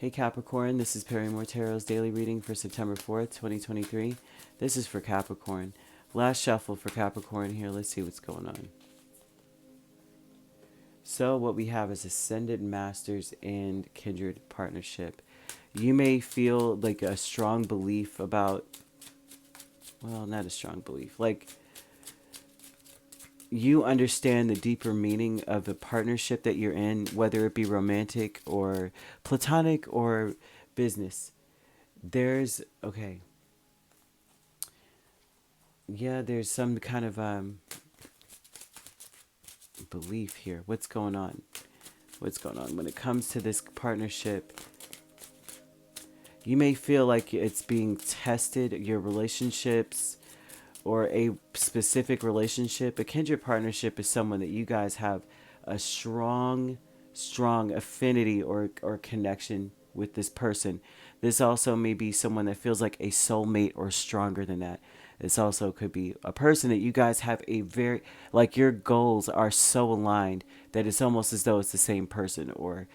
Hey Capricorn, this is Perrymore Tarot's daily reading for September 4th, 2023. This is for Capricorn. Last shuffle for Capricorn here. Let's see what's going on. So what we have is Ascended Masters and Kindred Partnership. You may feel like a strong belief about, well, not a strong belief, like you understand the deeper meaning of the partnership that you're in, whether it be romantic or platonic or business. Okay. Yeah, there's some kind of belief here. What's going on? What's going on? When it comes to this partnership, you may feel like it's being tested, your relationships, or a specific relationship. A kindred partnership is someone that you guys have a strong affinity or connection with this person. This also may be someone that feels like a soulmate or stronger than that. This also could be a person that you guys have a very, like your goals are so aligned that it's almost as though it's the same person, or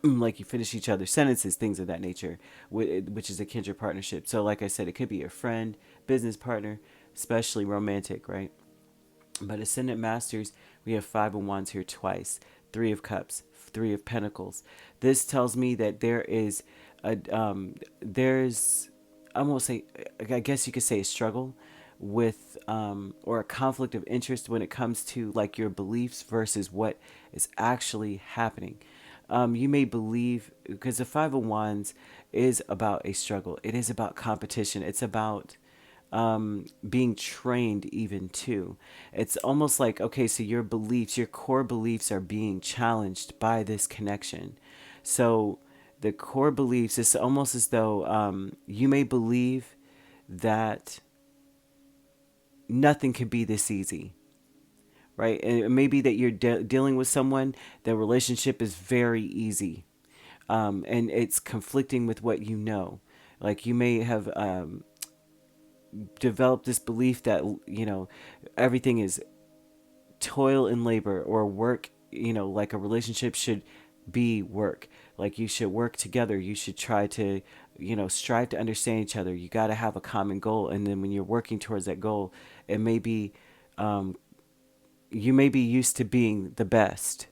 like you finish each other's sentences, things of that nature, which is a kindred partnership. So like I said, it could be a friend, business partner, especially romantic, right? But Ascendant Masters, we have Five of Wands here twice, Three of Cups, Three of Pentacles. This tells me that there's, I won't say, I guess you could say a struggle with, or a conflict of interest when it comes to like your beliefs versus what is actually happening. You may believe, because the Five of Wands is about a struggle. It is about competition. It's about being trained even too. It's almost like, okay, so your beliefs, your core beliefs are being challenged by this connection. So the core beliefs, it's almost as though you may believe that nothing can be this easy, right? And it may be that you're dealing with someone, the relationship is very easy, and it's conflicting with what you know. Like you may have developed this belief that, everything is toil and labor or work, like a relationship should be work. Like you should work together. You should try to, strive to understand each other. You got to have a common goal. And then when you're working towards that goal, it may be, you may be used to being the best,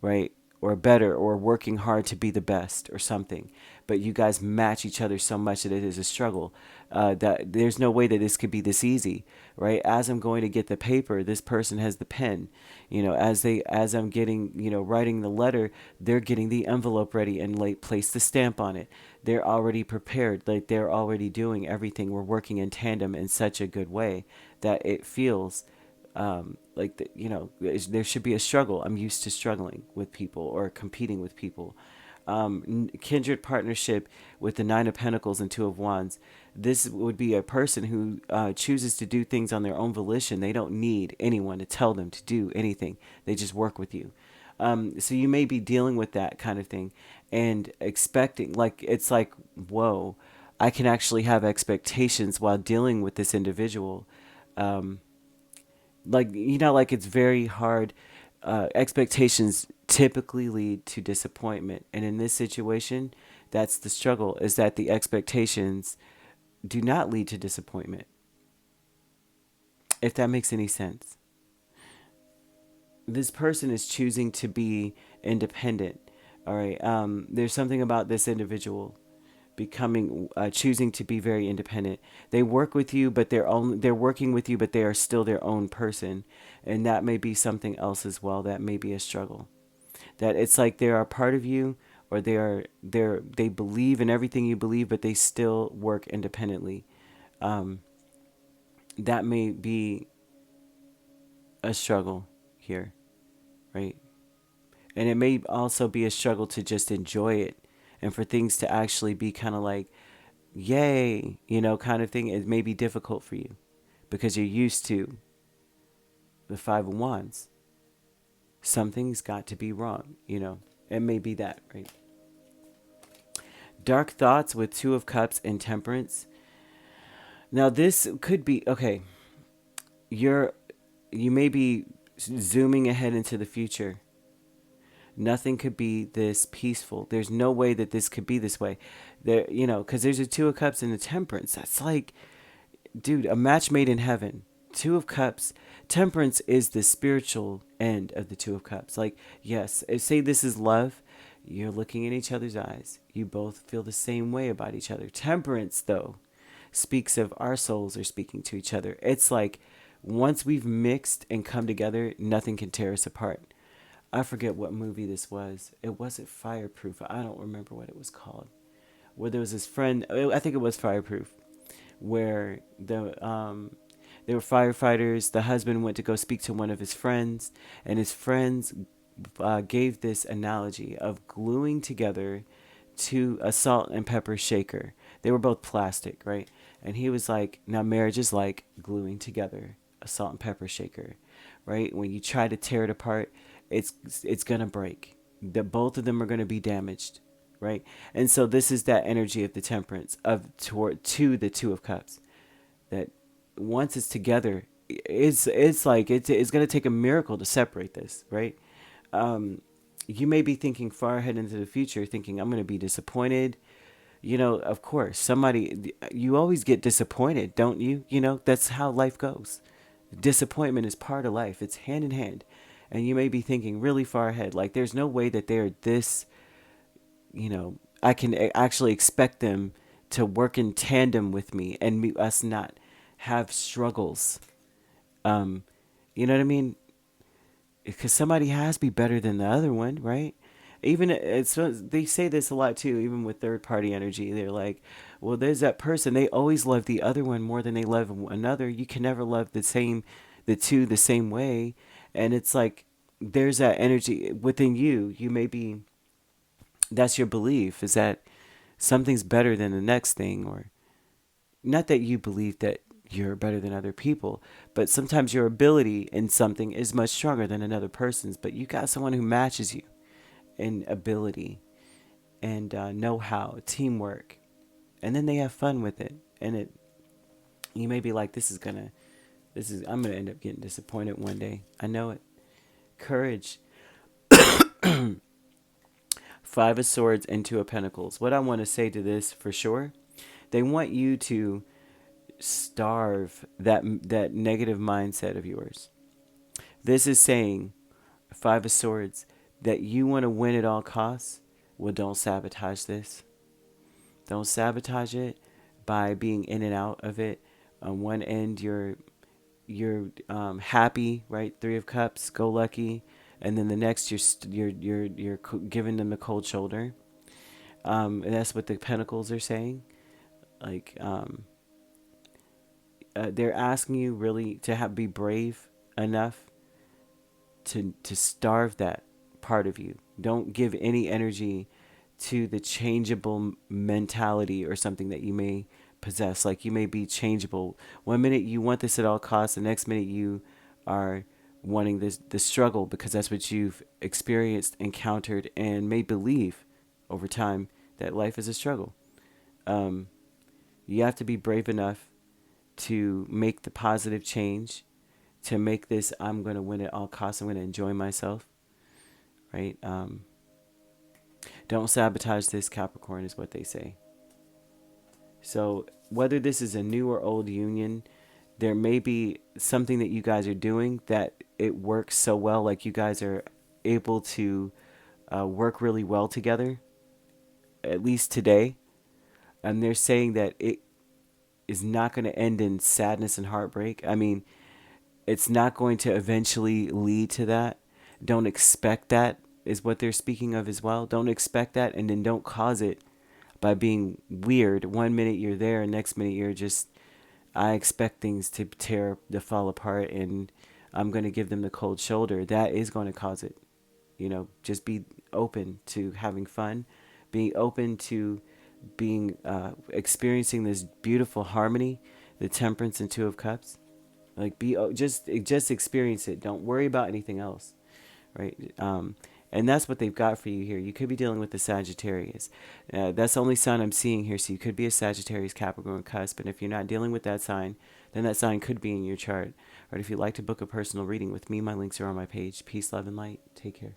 right? Or better, or working hard to be the best or something. But you guys match each other so much that it is a struggle. That there's no way that this could be this easy, right? As I'm going to get the paper, this person has the pen. As I'm getting, writing the letter, they're getting the envelope ready and place the stamp on it. They're already prepared, like they're already doing everything. We're working in tandem in such a good way that it feels there should be a struggle. I'm used to struggling with people or competing with people. Kindred partnership with the Nine of Pentacles and Two of Wands. This would be a person who chooses to do things on their own volition. They don't need anyone to tell them to do anything. They just work with you. So you may be dealing with that kind of thing and expecting, like, it's like, whoa, I can actually have expectations while dealing with this individual. Like it's very hard. Expectations typically lead to disappointment, and in this situation, that's the struggle, is that the expectations do not lead to disappointment, if that makes any sense. This person is choosing to be independent. All right. There's something about this individual choosing to be very independent. They work with you, but they're working with you, but they are still their own person, and that may be something else as well. That may be a struggle. That it's like they are a part of you, or they believe in everything you believe, but they still work independently. That may be a struggle here, right? And it may also be a struggle to just enjoy it, and for things to actually be kind of like, yay, kind of thing. It may be difficult for you because you're used to the Five of Wands. Something's got to be wrong, It may be that, right? Dark thoughts with Two of Cups and Temperance. Now this could be, okay, you may be zooming ahead into the future. Nothing could be this peaceful. There's no way that this could be this way. There, because there's a Two of Cups and a Temperance. That's like, dude, a match made in heaven. Two of Cups. Temperance is the spiritual end of the Two of Cups. Like, yes, say this is love. You're looking in each other's eyes. You both feel the same way about each other. Temperance, though, speaks of our souls are speaking to each other. It's like once we've mixed and come together, nothing can tear us apart. I forget what movie this was. It wasn't Fireproof. I don't remember what it was called. Where there was this friend, I think it was Fireproof, where they were firefighters. The husband went to go speak to one of his friends, and his friends gave this analogy of gluing together to a salt and pepper shaker. They were both plastic, right? And he was like, now marriage is like gluing together a salt and pepper shaker, right? When you try to tear it apart, it's gonna break. Both of them are gonna be damaged, right? And so this is that energy of the Temperance to the Two of Cups. That once it's together, it's like it's gonna take a miracle to separate this, right? You may be thinking far ahead into the future, thinking I'm gonna be disappointed. Of course, you always get disappointed, don't you? That's how life goes. Disappointment is part of life. It's hand in hand. And you may be thinking really far ahead. Like, there's no way that they're this, I can actually expect them to work in tandem with me and us not have struggles. You know what I mean? Because somebody has to be better than the other one, right? Even they say this a lot too, even with third party energy. They're like, well, there's that person. They always love the other one more than they love another. You can never love the two the same way. And it's like, there's that energy within you. That's your belief, is that something's better than the next thing, or not that you believe that you're better than other people, but sometimes your ability in something is much stronger than another person's, but you got someone who matches you in ability and know-how, teamwork, and then they have fun with it. And you may be like, I'm gonna end up getting disappointed one day. I know it. Courage. Five of Swords and Two of Pentacles. What I want to say to this for sure, they want you to starve that negative mindset of yours. This is saying, Five of Swords, that you want to win at all costs. Well, don't sabotage this. Don't sabotage it by being in and out of it. On one end, you're happy, right? Three of Cups, go lucky, and then the next you're giving them the cold shoulder. And that's what the Pentacles are saying. Like, they're asking you really to be brave enough to starve that part of you. Don't give any energy to the changeable mentality or something that you may possess. Like, you may be changeable. One minute you want this at all costs, the next minute you are wanting the struggle, because that's what you've experienced, encountered, and may believe over time that life is a struggle. You have to be brave enough to make the positive change, to make this, I'm going to win at all costs, I'm going to enjoy myself, right? Don't sabotage this, Capricorn, is what they say. So whether this is a new or old union, there may be something that you guys are doing that it works so well, like you guys are able to work really well together, at least today. And they're saying that it is not going to end in sadness and heartbreak. I mean, it's not going to eventually lead to that. Don't expect that, is what they're speaking of as well. Don't expect that, and then don't cause it by being weird. One minute you're there, and next minute you're just, I expect things to fall apart, and I'm going to give them the cold shoulder. That is going to cause it. Just be open to having fun. Be open to experiencing this beautiful harmony, the Temperance and Two of Cups. Like, just experience it. Don't worry about anything else, right? And that's what they've got for you here. You could be dealing with the Sagittarius. That's the only sign I'm seeing here. So you could be a Sagittarius, Capricorn, cusp. And if you're not dealing with that sign, then that sign could be in your chart. Or if you'd like to book a personal reading with me, my links are on my page. Peace, love, and light. Take care.